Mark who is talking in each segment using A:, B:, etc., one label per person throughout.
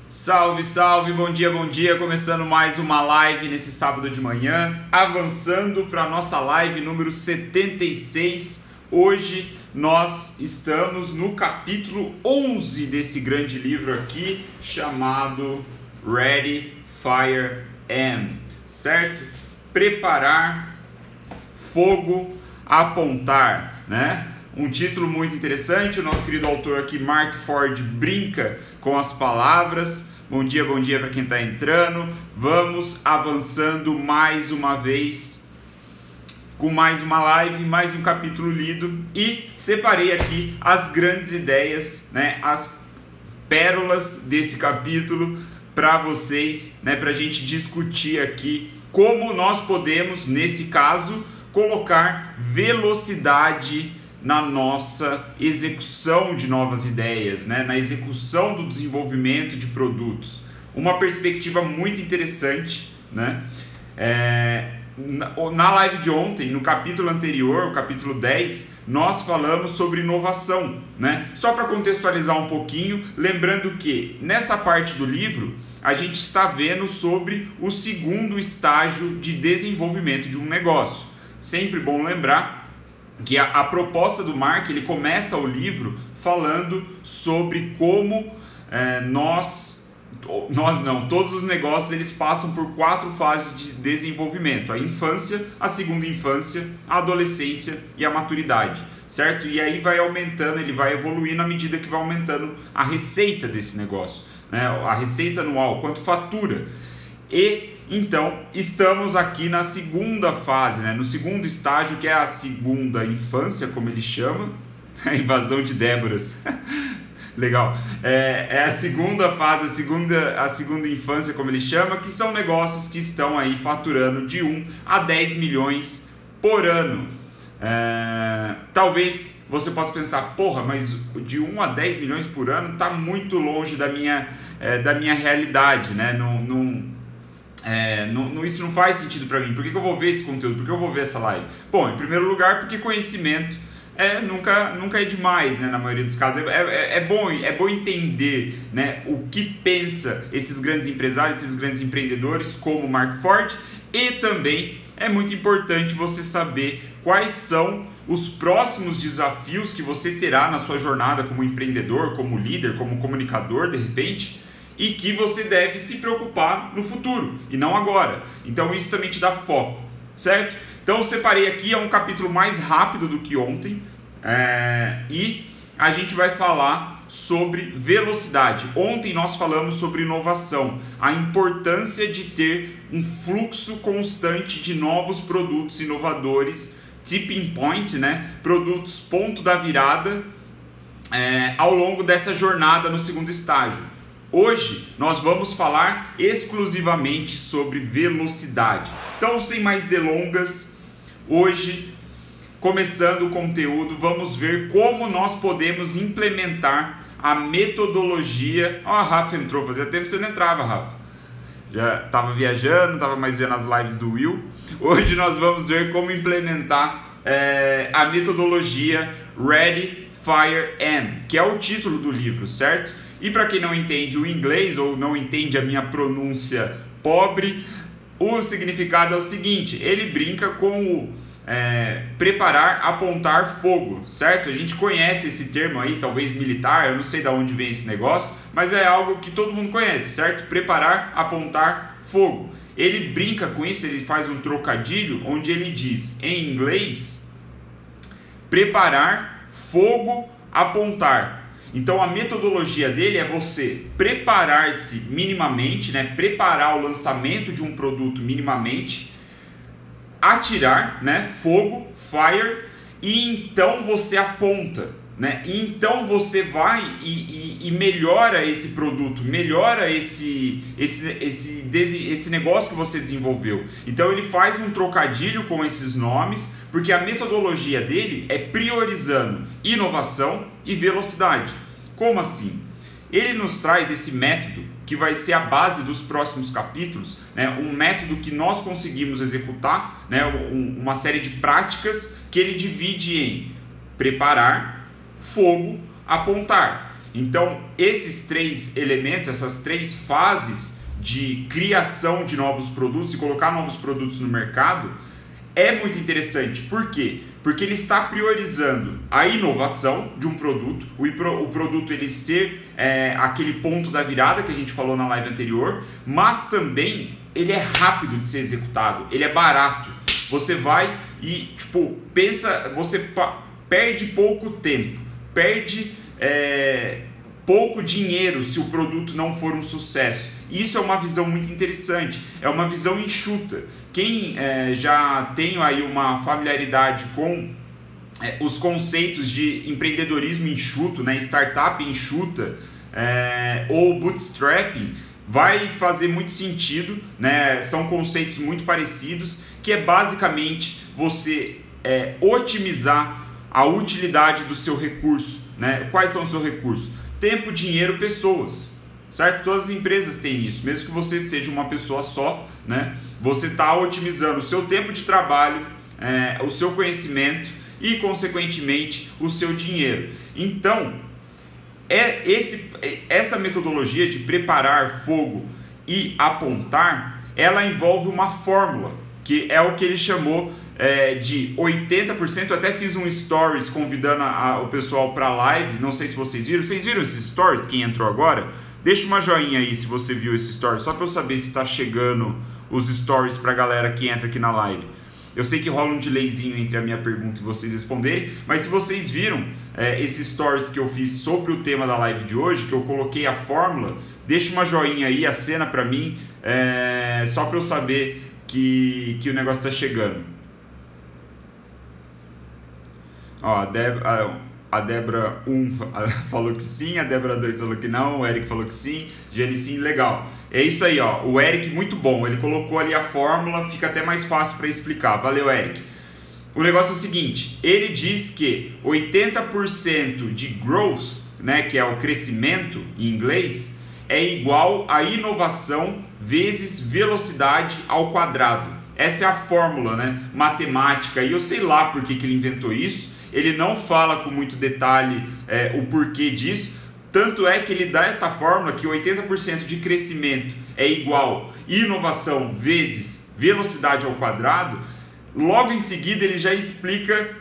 A: Salve, salve, bom dia, começando mais uma live nesse sábado de manhã, avançando para a nossa live número 76. Hoje nós estamos no capítulo 11 desse grande livro aqui, chamado Ready, Fire, Aim, certo? Preparar, fogo, apontar, né? Um título muito interessante. O nosso querido autor aqui, Mark Ford, brinca com as palavras. Bom dia para quem está entrando. Vamos avançando mais uma vez com mais uma live, mais um capítulo lido. E separei aqui as grandes ideias, né, as pérolas desse capítulo para vocês, né, para a gente discutir aqui como nós podemos, nesse caso, colocar velocidade na nossa execução de novas ideias, né? Na execução do desenvolvimento de produtos. Uma perspectiva muito interessante, né? Na live de ontem, no capítulo anterior, o capítulo 10, nós falamos sobre inovação, né? Só para contextualizar um pouquinho, lembrando que nessa parte do livro a gente está vendo sobre o segundo estágio de desenvolvimento de um negócio. Sempre bom lembrar que a proposta do Mark, ele começa o livro falando sobre como todos os negócios eles passam por 4 fases de desenvolvimento: a infância, a segunda infância, a adolescência e a maturidade, certo? E aí vai aumentando, ele vai evoluindo à medida que vai aumentando a receita desse negócio, né? A receita anual, quanto fatura. E então, estamos aqui na segunda fase, né? No segundo estágio, que é a segunda infância, como ele chama, a invasão de Déboras. Legal. É a segunda fase, a segunda infância, como ele chama, que são negócios que estão aí faturando de 1 a 10 milhões por ano. Talvez você possa pensar, porra, mas de 1 a 10 milhões por ano está muito longe da minha realidade, né? Isso não faz sentido para mim. Por que eu vou ver esse conteúdo? Por que eu vou ver essa live? Bom, em primeiro lugar, porque conhecimento nunca é demais, né? Na maioria dos casos é bom entender, né, o que pensa esses grandes empresários, esses grandes empreendedores como Mark Ford. E também é muito importante você saber quais são os próximos desafios que você terá na sua jornada como empreendedor, como líder, como comunicador, de repente, e que você deve se preocupar no futuro e não agora. Então isso também te dá foco, certo? Então eu separei aqui, é um capítulo mais rápido do que ontem, e a gente vai falar sobre velocidade. Ontem nós falamos sobre inovação, a importância de ter um fluxo constante de novos produtos inovadores, tipping point, né? Produtos ponto da virada, ao longo dessa jornada no segundo estágio. Hoje nós vamos falar exclusivamente sobre velocidade. Então, sem mais delongas, hoje, começando o conteúdo, vamos ver como nós podemos implementar a metodologia. A Rafa entrou, fazia tempo que você não entrava, Rafa. Já estava viajando, não estava mais vendo as lives do Will. Hoje nós vamos ver como implementar a metodologia Ready, Fire, Aim, que é o título do livro, certo? E para quem não entende o inglês ou não entende a minha pronúncia pobre, o significado é o seguinte: ele brinca com o preparar, apontar, fogo, certo? A gente conhece esse termo aí, talvez militar, eu não sei de onde vem esse negócio, mas é algo que todo mundo conhece, certo? Preparar, apontar, fogo. Ele brinca com isso, ele faz um trocadilho onde ele diz, em inglês, preparar, fogo, apontar. Então a metodologia dele é você preparar-se minimamente, né? Preparar o lançamento de um produto minimamente, atirar, né? Fogo, fire, e então você aponta, né? E então você vai e melhora esse produto, melhora esse negócio que você desenvolveu. Então ele faz um trocadilho com esses nomes, porque a metodologia dele é priorizando inovação e velocidade. Como assim? Ele nos traz esse método que vai ser a base dos próximos capítulos, né? Um método que nós conseguimos executar, né? Uma série de práticas que ele divide em preparar, fogo, apontar. Então, esses 3 elementos, essas 3 fases de criação de novos produtos e colocar novos produtos no mercado é muito interessante. Por quê? Porque ele está priorizando a inovação de um produto, o produto ele ser aquele ponto da virada que a gente falou na live anterior, mas também ele é rápido de ser executado, ele é barato. Você vai e pensa, você perde pouco tempo, perde pouco dinheiro se o produto não for um sucesso. Isso é uma visão muito interessante, é uma visão enxuta. Quem já tem aí uma familiaridade com os conceitos de empreendedorismo enxuto, né, startup enxuta ou bootstrapping, vai fazer muito sentido, né? São conceitos muito parecidos, que é basicamente você otimizar a utilidade do seu recurso, né? Quais são os seus recursos? Tempo, dinheiro, pessoas, certo? Todas as empresas têm isso, mesmo que você seja uma pessoa só, né? Você está otimizando o seu tempo de trabalho, o seu conhecimento e, consequentemente, o seu dinheiro. Então, essa metodologia de preparar fogo e apontar, ela envolve uma fórmula, que é o que ele chamou de 80%. Eu até fiz um stories convidando o pessoal para a live, não sei se vocês viram. Vocês viram esses stories, quem entrou agora? Deixa uma joinha aí se você viu esse story, só para eu saber se está chegando os stories para a galera que entra aqui na live. Eu sei que rola um delayzinho entre a minha pergunta e vocês responderem, mas se vocês viram esses stories que eu fiz sobre o tema da live de hoje, que eu coloquei a fórmula, deixa uma joinha aí, acena para mim, só para eu saber que o negócio está chegando. Ó, a Débora 1 falou que sim, a Débora 2 falou que não, o Eric falou que sim, Jenny sim, legal. É isso aí, ó. O Eric, muito bom, ele colocou ali a fórmula, fica até mais fácil para explicar. Valeu, Eric. O negócio é o seguinte, ele diz que 80% de growth, né, que é o crescimento em inglês, é igual a inovação vezes velocidade ao quadrado. Essa é a fórmula, né, matemática, e eu sei lá por que ele inventou isso. Ele não fala com muito detalhe o porquê disso, tanto é que ele dá essa fórmula que 80% de crescimento é igual inovação vezes velocidade ao quadrado. Logo em seguida ele já explica,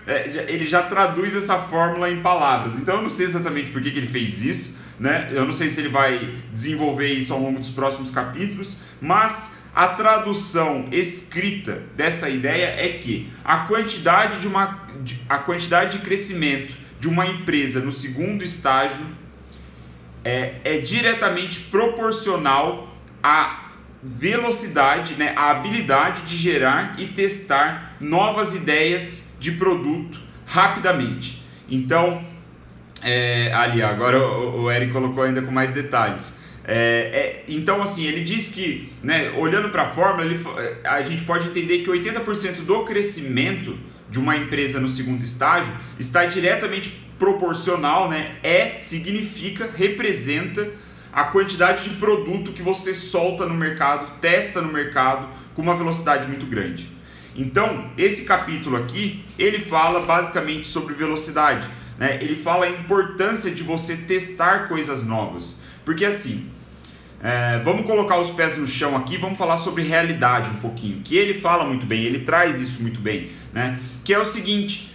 A: ele já traduz essa fórmula em palavras. Então eu não sei exatamente por que ele fez isso, né? Eu não sei se ele vai desenvolver isso ao longo dos próximos capítulos, mas a tradução escrita dessa ideia é que a quantidade de crescimento de uma empresa no segundo estágio é diretamente proporcional à velocidade, né, à habilidade de gerar e testar novas ideias de produto rapidamente. Então, ali agora o Eric colocou ainda com mais detalhes. Então, assim, ele diz que, né, olhando para a fórmula, a gente pode entender que 80% do crescimento de uma empresa no segundo estágio está diretamente proporcional, né, significa, representa a quantidade de produto que você solta no mercado, testa no mercado com uma velocidade muito grande. Então, esse capítulo aqui, ele fala basicamente sobre velocidade, né? Ele fala a importância de você testar coisas novas. Porque assim, vamos colocar os pés no chão aqui, vamos falar sobre realidade um pouquinho, que ele fala muito bem, ele traz isso muito bem, né? Que é o seguinte,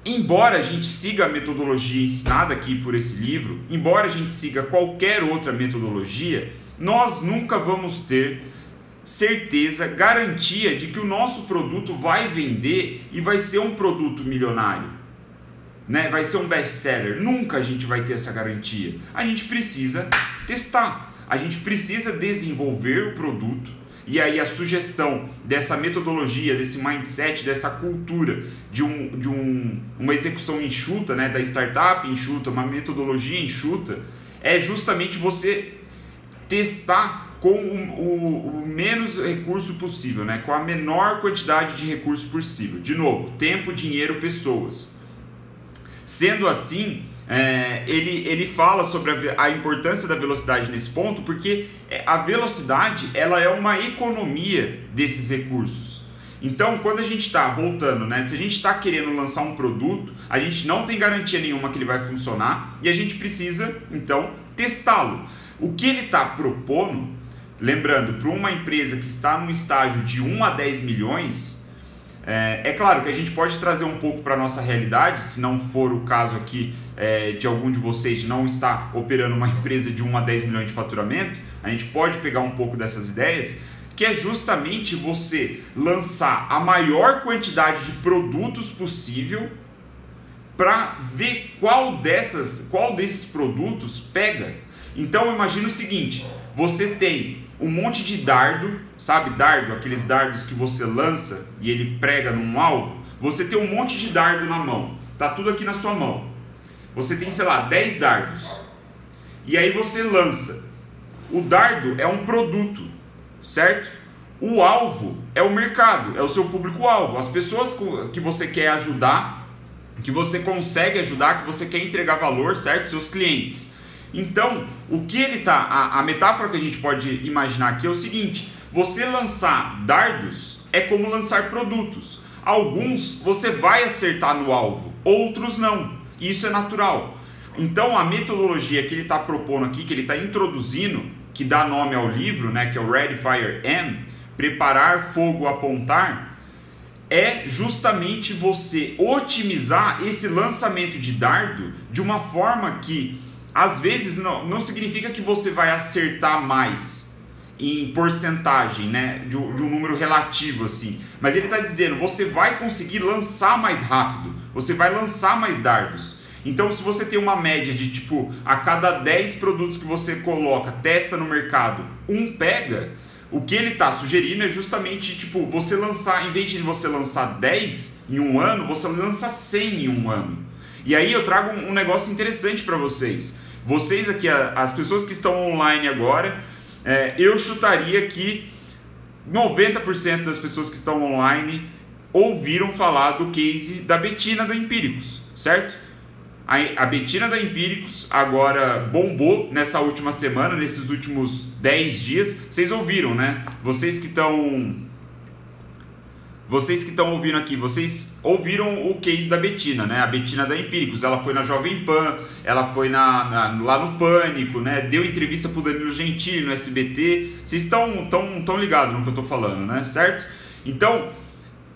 A: embora a gente siga a metodologia ensinada aqui por esse livro, embora a gente siga qualquer outra metodologia, nós nunca vamos ter certeza, garantia de que o nosso produto vai vender e vai ser um produto milionário, né? Vai ser um best-seller. Nunca a gente vai ter essa garantia. A gente precisa testar, a gente precisa desenvolver o produto. E aí a sugestão dessa metodologia, desse mindset, dessa cultura de uma execução enxuta, né, da startup enxuta, uma metodologia enxuta, é justamente você testar com o menos recurso possível, né, com a menor quantidade de recurso possível. De novo, tempo, dinheiro, pessoas. Sendo assim, ele fala sobre a importância da velocidade nesse ponto, porque a velocidade ela é uma economia desses recursos. Então, quando a gente está voltando, né? Se a gente está querendo lançar um produto, a gente não tem garantia nenhuma que ele vai funcionar e a gente precisa, então, testá-lo. O que ele está propondo, lembrando, para uma empresa que está no estágio de 1 a 10 milhões, é claro que a gente pode trazer um pouco para a nossa realidade, se não for o caso aqui de algum de vocês de não estar operando uma empresa de 1 a 10 milhões de faturamento, a gente pode pegar um pouco dessas ideias, que é justamente você lançar a maior quantidade de produtos possível para ver qual desses produtos pega. Então imagina o seguinte, você tem um monte de dardo, sabe dardo? Aqueles dardos que você lança e ele prega num alvo. Você tem um monte de dardo na mão, tá tudo aqui na sua mão. Você tem, sei lá, 10 dardos. E aí você lança. O dardo é um produto, certo? O alvo é o mercado, é o seu público-alvo, as pessoas que você quer ajudar, que você consegue ajudar, que você quer entregar valor, certo? Seus clientes. Então, o que ele tá, a metáfora que a gente pode imaginar aqui é o seguinte: você lançar dardos é como lançar produtos. Alguns você vai acertar no alvo, outros não. Isso é natural. Então, a metodologia que ele está propondo aqui, que ele está introduzindo, que dá nome ao livro, né, que é o Ready, Fire, Aim, preparar, fogo, apontar, é justamente você otimizar esse lançamento de dardo de uma forma que às vezes não significa que você vai acertar mais em porcentagem, né, de um número relativo assim, mas ele está dizendo, você vai conseguir lançar mais rápido, você vai lançar mais dardos. Então, se você tem uma média de tipo, a cada 10 produtos que você coloca, testa no mercado, um pega, o que ele está sugerindo é justamente tipo, você lançar, em vez de você lançar 10 em um ano, você lança 100 em um ano. E aí eu trago um negócio interessante para vocês. Vocês aqui, as pessoas que estão online agora, eu chutaria que 90% das pessoas que estão online ouviram falar do case da Bettina da Empíricos, certo? A Bettina da Empíricos agora bombou nessa última semana, nesses últimos 10 dias. Vocês ouviram, né? Vocês que estão ouvindo aqui, vocês ouviram o case da Bettina, né? A Bettina da Empíricos, ela foi na Jovem Pan, ela foi lá no Pânico, né? Deu entrevista pro Danilo Gentili no SBT. Vocês estão ligados no que eu tô falando, né? Certo? Então,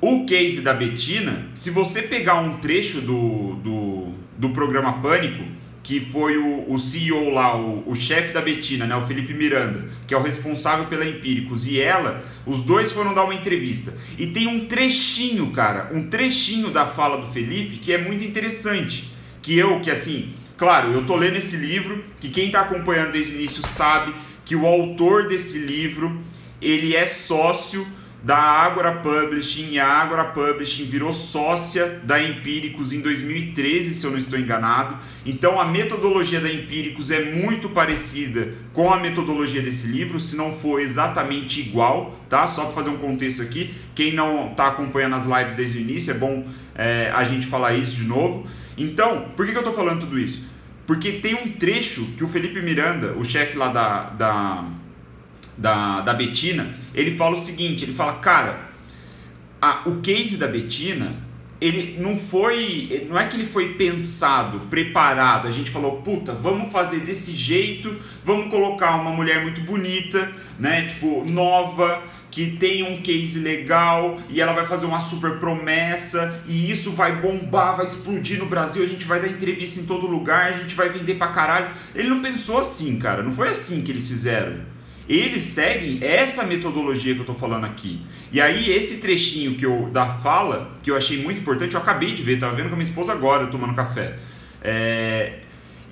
A: o case da Bettina, se você pegar um trecho do programa Pânico, que foi o CEO lá, o chefe da Bettina, né, o Felipe Miranda, que é o responsável pela Empíricos, e ela, os dois foram dar uma entrevista. E tem um trechinho, cara, um trechinho da fala do Felipe que é muito interessante. Que assim, claro, eu tô lendo esse livro, que quem tá acompanhando desde o início sabe que o autor desse livro, ele é sócio da Ágora Publishing, e a Ágora Publishing virou sócia da Empíricos em 2013, se eu não estou enganado. Então a metodologia da Empíricos é muito parecida com a metodologia desse livro, se não for exatamente igual, tá? Só para fazer um contexto aqui, quem não está acompanhando as lives desde o início, é bom a gente falar isso de novo. Então, por que eu estou falando tudo isso? Porque tem um trecho que o Felipe Miranda, o chefe lá da Bettina, ele fala o seguinte, ele fala, cara, o case da Bettina, ele não é que ele foi pensado, preparado, a gente falou, puta, vamos fazer desse jeito, vamos colocar uma mulher muito bonita, né, tipo, nova, que tem um case legal, e ela vai fazer uma super promessa, e isso vai bombar, vai explodir no Brasil, a gente vai dar entrevista em todo lugar, a gente vai vender pra caralho. Ele não pensou assim, cara, não foi assim que eles fizeram. Eles seguem essa metodologia que eu tô falando aqui. E aí esse trechinho da fala, que eu achei muito importante, eu acabei de ver, tava vendo com a minha esposa agora, tomando café.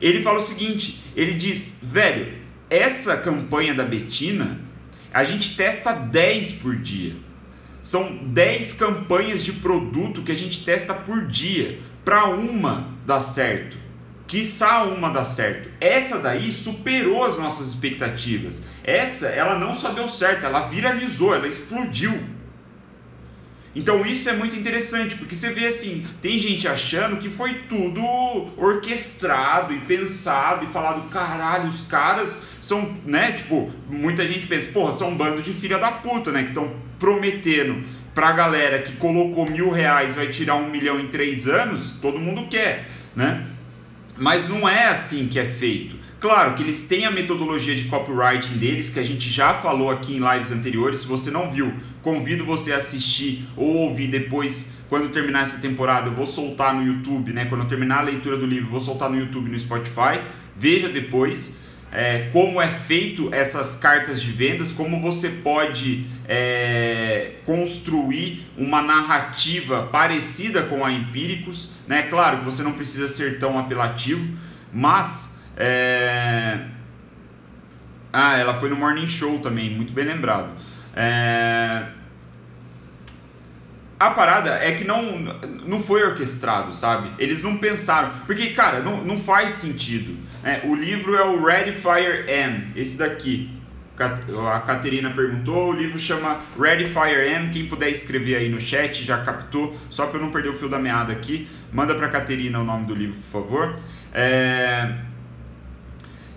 A: Ele fala o seguinte, ele diz, velho, essa campanha da Bettina, a gente testa 10 por dia. São 10 campanhas de produto que a gente testa por dia, para uma dar certo. Quiçá uma dá certo. Essa daí superou as nossas expectativas. Essa, ela não só deu certo, ela viralizou, ela explodiu. Então isso é muito interessante, porque você vê assim, tem gente achando que foi tudo orquestrado e pensado e falado, caralho, os caras são, né, tipo, muita gente pensa, porra, são um bando de filha da puta, né, que estão prometendo pra galera que colocou R$1.000 vai tirar 1 milhão em 3 anos, todo mundo quer, né? Mas não é assim que é feito. Claro que eles têm a metodologia de copywriting deles, que a gente já falou aqui em lives anteriores. Se você não viu, convido você a assistir ou ouvir depois, quando terminar essa temporada. Eu vou soltar no YouTube, né? Quando eu terminar a leitura do livro, eu vou soltar no YouTube e no Spotify. Veja depois como é feito essas cartas de vendas, como você pode construir uma narrativa parecida com a Empíricos, né? Claro que você não precisa ser tão apelativo, mas... ela foi no Morning Show também, muito bem lembrado. A parada é que não foi orquestrado, sabe? Eles não pensaram, porque, cara, não faz sentido. O livro é o Ready, Fire, Aim, esse daqui. A Caterina perguntou, o livro chama Ready, Fire, Aim. Quem puder escrever aí no chat, já captou, só para eu não perder o fio da meada aqui, manda para a Caterina o nome do livro, por favor.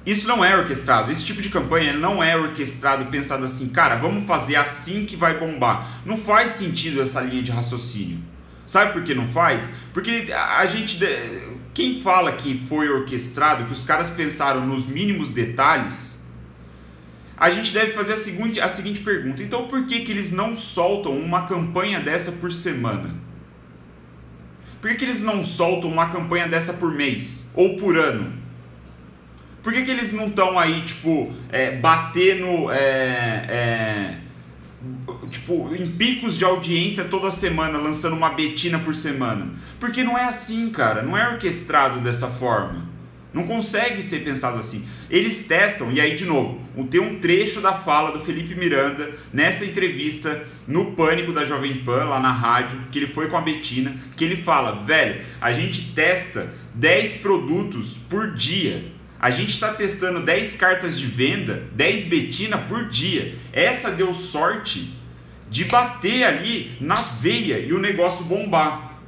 A: Isso não é orquestrado, esse tipo de campanha não é orquestrado e pensado assim, cara, vamos fazer assim que vai bombar. Não faz sentido essa linha de raciocínio. Sabe por que não faz? Porque a gente, quem fala que foi orquestrado, que os caras pensaram nos mínimos detalhes, a gente deve fazer a seguinte pergunta. Então por que eles não soltam uma campanha dessa por semana? Por que eles não soltam uma campanha dessa por mês ou por ano? Por que eles não estão aí, tipo, batendo em picos de audiência toda semana, lançando uma betina por semana? Porque não é assim, cara. Não é orquestrado dessa forma. Não consegue ser pensado assim. Eles testam, e aí, de novo, tem um trecho da fala do Felipe Miranda nessa entrevista no Pânico da Jovem Pan, lá na rádio, que ele foi com a Betina, que ele fala, velho, a gente testa 10 produtos por dia. A gente está testando 10 cartas de venda, 10 betina por dia. Essa deu sorte de bater ali na veia e o negócio bombar.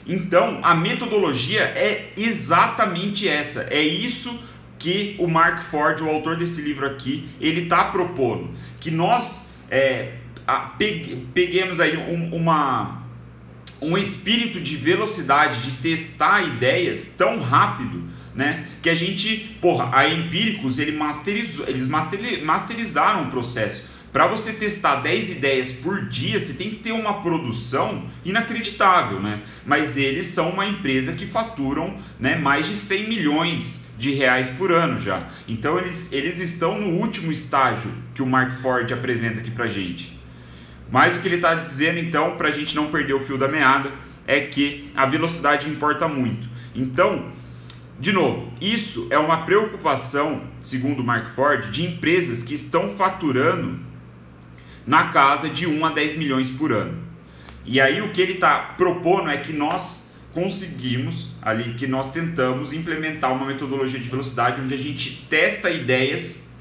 A: Então, a metodologia é exatamente essa. É isso que o Mark Ford, o autor desse livro aqui, ele está propondo. Que nós peguemos aí um espírito de velocidade, de testar ideias tão rápido, né? Que a gente, a Empíricos, eles masterizaram o processo. Para você testar 10 ideias por dia, você tem que ter uma produção inacreditável, né? Mas eles são uma empresa que faturam, né, mais de 100 milhões de reais por ano já. Então eles estão no último estágio que o Mark Ford apresenta aqui pra gente. Mas o que ele está dizendo, então, para a gente não perder o fio da meada, é que a velocidade importa muito. Então, de novo, isso é uma preocupação, segundo o Mark Ford, de empresas que estão faturando na casa de 1 a 10 milhões por ano. E aí o que ele está propondo é que nós conseguimos, ali, que nós tentamos implementar uma metodologia de velocidade onde a gente testa ideias,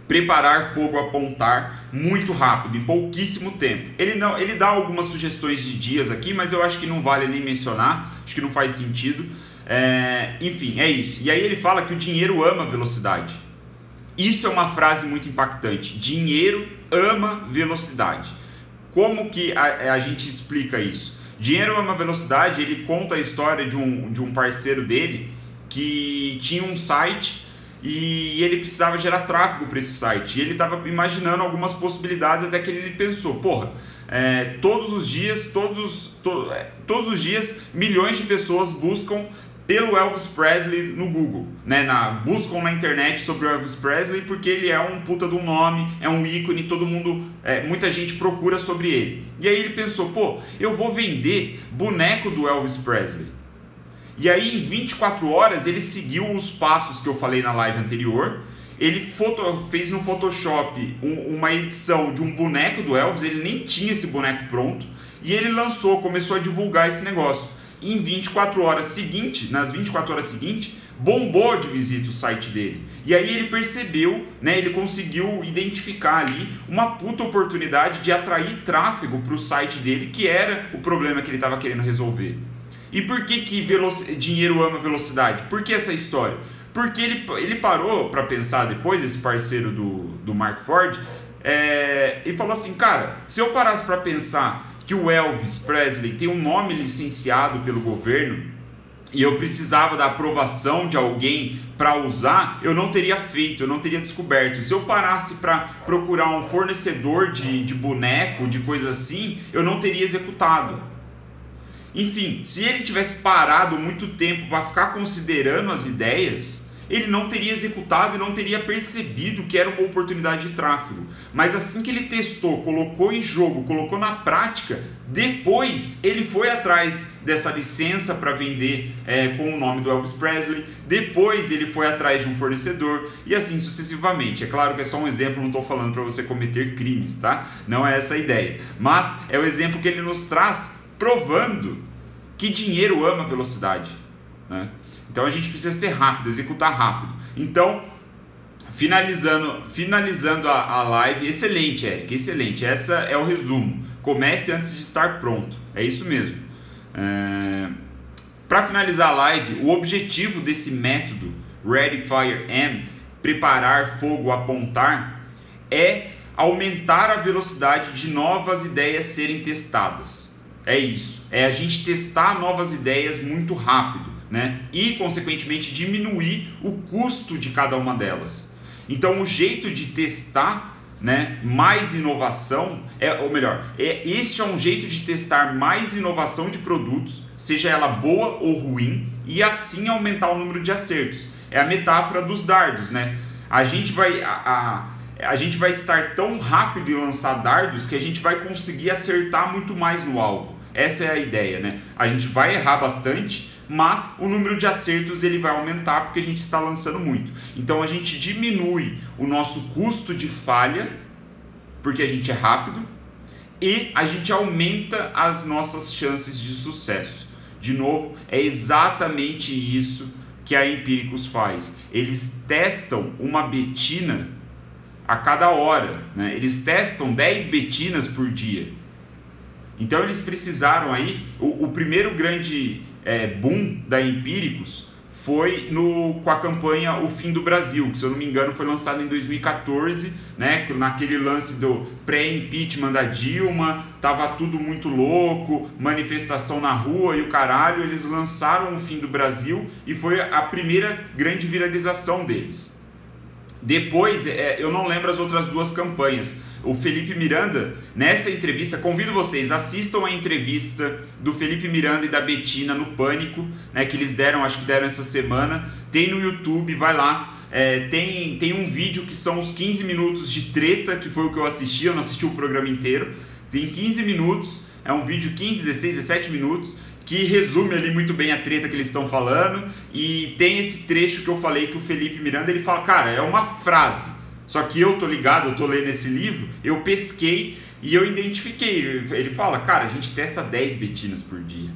A: preparar fogo, apontar muito rápido, em pouquíssimo tempo. Ele dá algumas sugestões de dias aqui, mas eu acho que não vale nem mencionar, acho que não faz sentido. Enfim, é isso. E aí ele fala que o dinheiro ama velocidade. Isso é uma frase muito impactante. Dinheiro ama velocidade. Como que a gente explica isso? Dinheiro ama velocidade, ele conta a história de um parceiro dele que tinha um site e ele precisava gerar tráfego para esse site. E ele estava imaginando algumas possibilidades até que ele pensou, todos os dias milhões de pessoas buscam pelo Elvis Presley no Google, né? Buscam na internet sobre o Elvis Presley porque ele é um puta de um nome, é um ícone, todo mundo, muita gente procura sobre ele. E aí ele pensou, eu vou vender boneco do Elvis Presley. E aí em 24 horas ele seguiu os passos que eu falei na live anterior. Ele fez no Photoshop uma edição de um boneco do Elvis, ele nem tinha esse boneco pronto, e ele começou a divulgar esse negócio. E em 24 horas seguintes, bombou de visita o site dele. E aí ele percebeu, né, ele conseguiu identificar ali uma puta oportunidade de atrair tráfego para o site dele, que era o problema que ele estava querendo resolver. E por que dinheiro ama velocidade? Por que essa história? Porque ele parou para pensar depois, esse parceiro do Mark Ford, e falou assim, cara, se eu parasse para pensar que o Elvis Presley tem um nome licenciado pelo governo e eu precisava da aprovação de alguém para usar, eu não teria feito, eu não teria descoberto. Se eu parasse para procurar um fornecedor de boneco, de coisa assim, eu não teria executado. Enfim, se ele tivesse parado muito tempo para ficar considerando as ideias, ele não teria executado e não teria percebido que era uma oportunidade de tráfego. Mas assim que ele testou, colocou em jogo, colocou na prática, depois ele foi atrás dessa licença para vender com o nome do Elvis Presley, depois ele foi atrás de um fornecedor e assim sucessivamente. É claro que é só um exemplo, não estou falando para você cometer crimes, tá? Não é essa a ideia. Mas é o exemplo que ele nos traz, provando que dinheiro ama velocidade, né? Então a gente precisa ser rápido, executar rápido. Então, finalizando a live, excelente, Eric, excelente. Essa é o resumo. Comece antes de estar pronto. É isso mesmo. Para finalizar a live, o objetivo desse método Ready, Fire, Aim, preparar, fogo, apontar, é aumentar a velocidade de novas ideias serem testadas. É isso. É a gente testar novas ideias muito rápido, né? E, consequentemente, diminuir o custo de cada uma delas. Então, o jeito de testar, né, mais inovação, este é um jeito de testar mais inovação de produtos, seja ela boa ou ruim, e assim aumentar o número de acertos. É a metáfora dos dardos, né? A gente vai estar tão rápido em lançar dardos que a gente vai conseguir acertar muito mais no alvo. Essa é a ideia, né? A gente vai errar bastante, mas o número de acertos ele vai aumentar porque a gente está lançando muito. Então a gente diminui o nosso custo de falha, porque a gente é rápido, e a gente aumenta as nossas chances de sucesso. De novo, é exatamente isso que a Empíricos faz. Eles testam uma betina a cada hora, né? Eles testam 10 betinas por dia. Então eles precisaram aí, o primeiro grande boom da Empíricos foi com a campanha O Fim do Brasil, que se eu não me engano foi lançado em 2014, né, naquele lance do pré-impeachment da Dilma, tava tudo muito louco, manifestação na rua e o caralho, eles lançaram O Fim do Brasil e foi a primeira grande viralização deles. Depois, eu não lembro as outras duas campanhas. O Felipe Miranda, nessa entrevista, convido vocês, assistam a entrevista do Felipe Miranda e da Betina no Pânico, né, que eles deram, acho que deram essa semana. Tem no YouTube, vai lá. Tem um vídeo que são os 15 minutos de treta, que foi o que eu assisti, eu não assisti o programa inteiro. Tem 15 minutos, é um vídeo 15, 16, 17 minutos, que resume ali muito bem a treta que eles estão falando. E tem esse trecho que eu falei que o Felipe Miranda, ele fala, cara, é uma frase. Só que eu tô ligado, eu tô lendo esse livro, eu pesquei e eu identifiquei. Ele fala, cara, a gente testa 10 betinas por dia.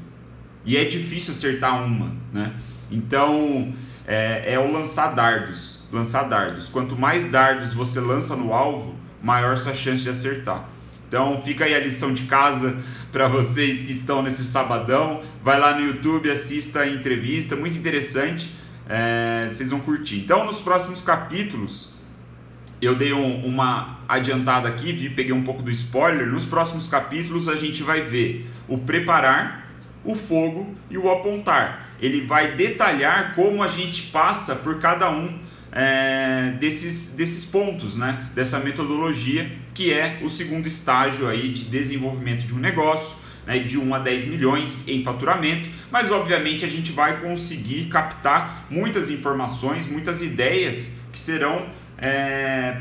A: E é difícil acertar uma, né? Então, é o lançar dardos. Lançar dardos. Quanto mais dardos você lança no alvo, maior sua chance de acertar. Então, fica aí a lição de casa para vocês que estão nesse sabadão. Vai lá no YouTube, assista a entrevista, muito interessante. Vocês vão curtir. Então, nos próximos capítulos, eu dei uma adiantada aqui, peguei um pouco do spoiler. Nos próximos capítulos a gente vai ver o preparar, o fogo e o apontar. Ele vai detalhar como a gente passa por cada um desses pontos, né? Dessa metodologia, que é o segundo estágio aí de desenvolvimento de um negócio, né? De 1 a 10 milhões em faturamento. Mas obviamente a gente vai conseguir captar muitas informações, muitas ideias que serão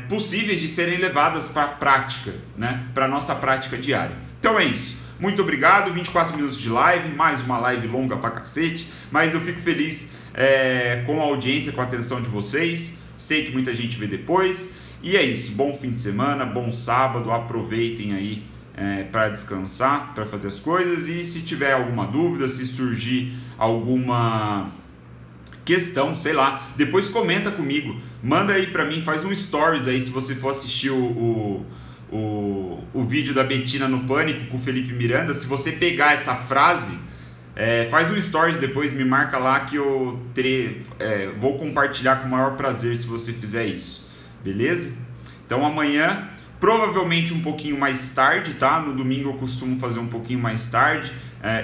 A: possíveis de serem levadas para a prática, né? Para a nossa prática diária. Então é isso. Muito obrigado, 24 minutos de live, mais uma live longa pra cacete, mas eu fico feliz com a audiência, com a atenção de vocês. Sei que muita gente vê depois. E é isso. Bom fim de semana, bom sábado. Aproveitem aí para descansar, para fazer as coisas. E se tiver alguma dúvida, se surgir alguma questão, sei lá, depois comenta comigo, manda aí pra mim, faz um stories aí se você for assistir o vídeo da Betina no Pânico com o Felipe Miranda. Se você pegar essa frase, faz um stories depois, me marca lá que eu vou compartilhar com o maior prazer se você fizer isso, beleza? Então amanhã provavelmente um pouquinho mais tarde, tá? No domingo eu costumo fazer um pouquinho mais tarde.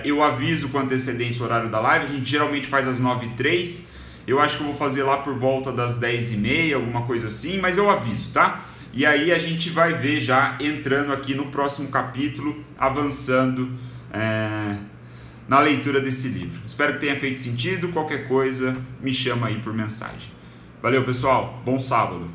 A: Eu aviso com antecedência o horário da live. A gente geralmente faz às 9h03. Eu acho que eu vou fazer lá por volta das 10h30, alguma coisa assim, mas eu aviso, tá? E aí a gente vai ver já entrando aqui no próximo capítulo, avançando na leitura desse livro. Espero que tenha feito sentido. Qualquer coisa, me chama aí por mensagem. Valeu, pessoal. Bom sábado.